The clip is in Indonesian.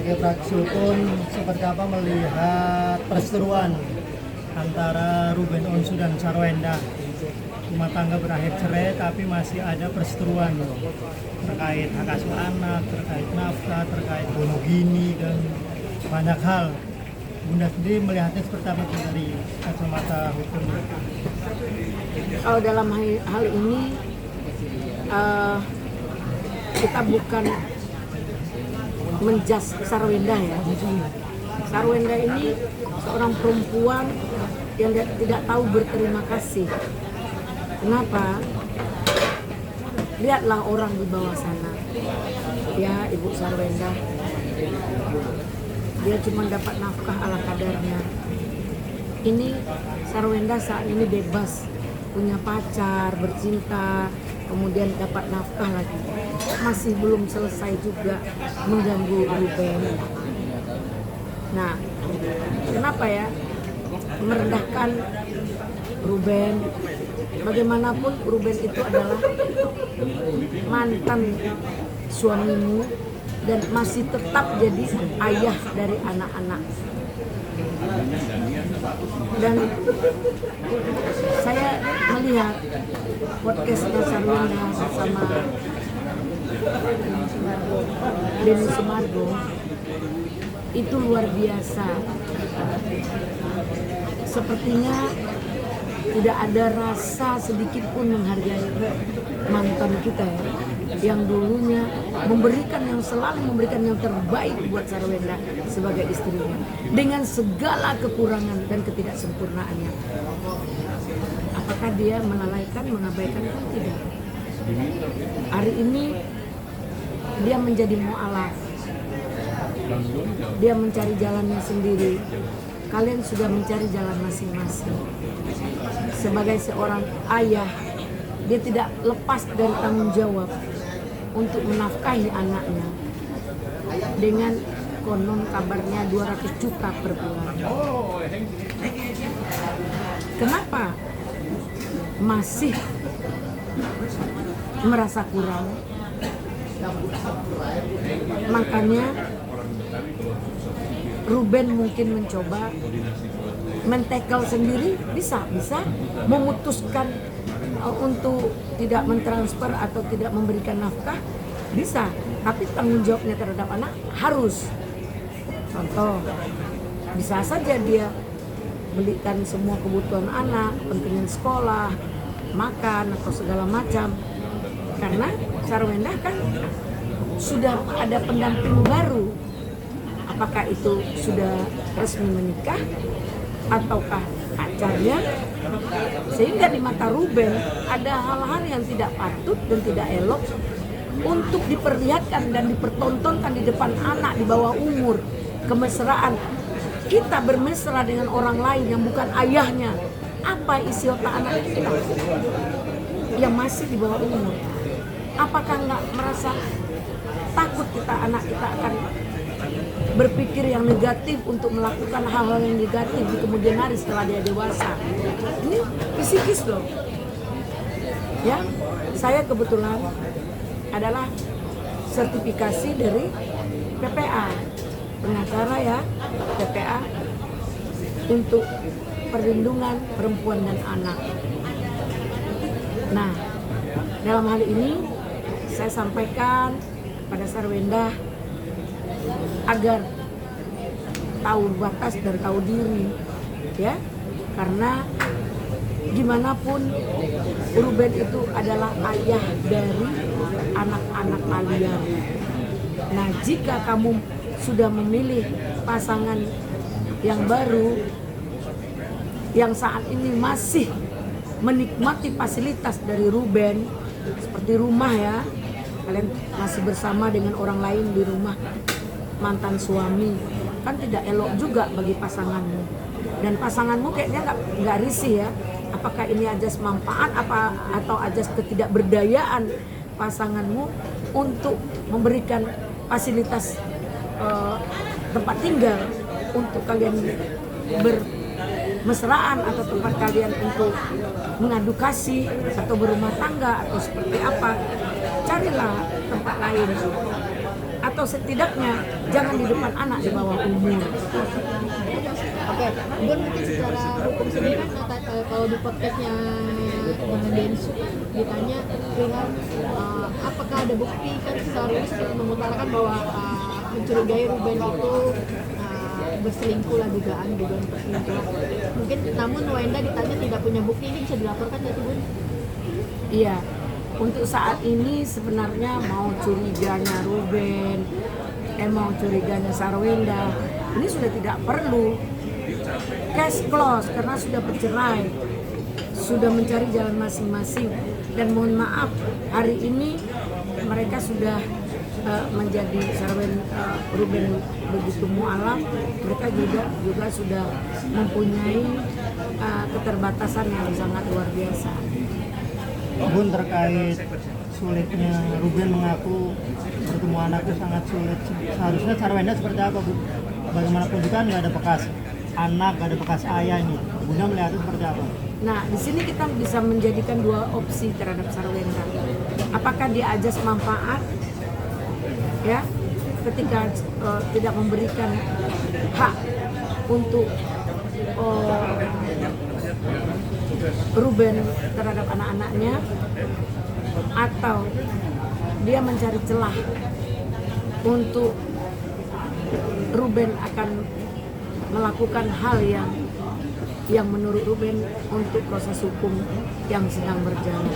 sebagai praktisi hukum seperti apa melihat perseteruan antara Ruben Onsu dan Sarwenda. Rumah tangga berakhir cerai tapi masih ada perseteruan terkait hak asuh anak, terkait nafkah, terkait monogini dan banyak hal. Bunda sendiri melihatnya seperti apa dari kacamata hukum? Kalau dalam hal ini kita bukan menjas Sarwenda ya. Sarwenda ini seorang perempuan yang tidak tahu berterima kasih. Kenapa? Lihatlah orang di bawah sana. Ya, Ibu Sarwenda. Dia cuma dapat nafkah ala kadarnya. Ini Sarwenda saat ini bebas, punya pacar, bercinta, kemudian dapat nafkah lagi. Masih belum selesai juga mengganggu Ruben. Nah, kenapa ya merendahkan Ruben? Bagaimanapun Ruben itu adalah mantan suamimu dan masih tetap jadi ayah dari anak-anak. Dan saya melihat podcastnya Sarwenda sama Denny Sumargo itu luar biasa. Sepertinya tidak ada rasa sedikit pun menghargai mantan kita ya, yang dulunya selalu memberikan yang terbaik buat Sarwenda sebagai istrinya dengan segala kekurangan dan ketidaksempurnaannya. Apakah dia melalaikan, mengabaikan? Tidak. Hari ini dia menjadi mu'alaf. Dia mencari jalannya sendiri. Kalian sudah mencari jalan masing-masing. Sebagai seorang ayah, dia tidak lepas dari tanggung jawab untuk menafkahi anaknya dengan konon kabarnya 200 juta per bulan. Kenapa masih merasa kurang? Makanya Ruben mungkin mencoba men-tackle sendiri, bisa memutuskan untuk tidak mentransfer atau tidak memberikan nafkah, bisa, tapi tanggung jawabnya terhadap anak harus. Contoh, bisa saja dia belikan semua kebutuhan anak, kepentingan sekolah, makan atau segala macam, karena Sarwenda kan sudah ada pendamping baru. Apakah itu sudah resmi menikah ataukah pacarnya? Sehingga di mata Ruben ada hal-hal yang tidak patut dan tidak elok untuk diperlihatkan dan dipertontonkan di depan anak di bawah umur. Kemesraan kita bermesra dengan orang lain yang bukan ayahnya. Apa isi otak anak kita yang masih di bawah umur? Apakah nggak merasa takut anak kita akan berpikir yang negatif untuk melakukan hal-hal yang negatif di kemudian hari setelah dia dewasa? Ini psikis loh. Ya, saya kebetulan adalah sertifikasi dari PPA, pengacara ya, PPA untuk perlindungan perempuan dan anak. Nah, dalam hal ini saya sampaikan pada Sarwenda agar tahu batas dan tahu diri, ya, karena gimana pun Ruben itu adalah ayah dari anak-anak kalian. Nah, jika kamu sudah memilih pasangan yang baru yang saat ini masih menikmati fasilitas dari Ruben seperti rumah ya, kalian masih bersama dengan orang lain di rumah mantan suami, kan tidak elok juga bagi pasanganmu. Dan pasanganmu kayaknya nggak risih ya, apakah ini ajas manfaat atau ajas ketidakberdayaan pasanganmu untuk memberikan fasilitas tempat tinggal untuk kalian bermesraan atau tempat kalian untuk mengadu kasih atau berumah tangga atau seperti apa. Carilah tempat lain atau setidaknya jangan di depan anak di bawah umur. Oke, Bun, mungkin secara hukum sendiri kan kalau di podcastnya dengan Densu kan ditanya dengan apakah ada bukti, kan seharusnya seperti mengutarakan bahwa mencurigai Ruben itu berselingkuh lah, dugaan perselingkuhan. Mungkin namun Wenda ditanya tidak punya bukti, ini bisa dilaporkan nggak sih, Bun? Iya, untuk saat ini sebenarnya mau curiganya Ruben, mau curiganya Sarwenda, ini sudah tidak perlu. Case close karena sudah bercerai, sudah mencari jalan masing-masing. Dan mohon maaf, hari ini mereka sudah menjadi Ruben begitu mualaf, mereka juga sudah mempunyai keterbatasan yang sangat luar biasa. Bun, terkait sulitnya Ruben mengaku bertemu anak itu sangat sulit. Seharusnya Sarwenda seperti apa, Bun? Bagaimanapun juga nggak ada bekas anak, nggak ada bekas ayah ini. Bunda melihat itu seperti apa? Nah, di sini kita bisa menjadikan dua opsi terhadap Sarwenda. Apakah dia ajas manfaat, ya, ketika tidak memberikan hak untuk Ruben terhadap anak-anaknya, atau dia mencari celah untuk Ruben akan melakukan hal yang menurut Ruben untuk proses hukum yang sedang berjalan.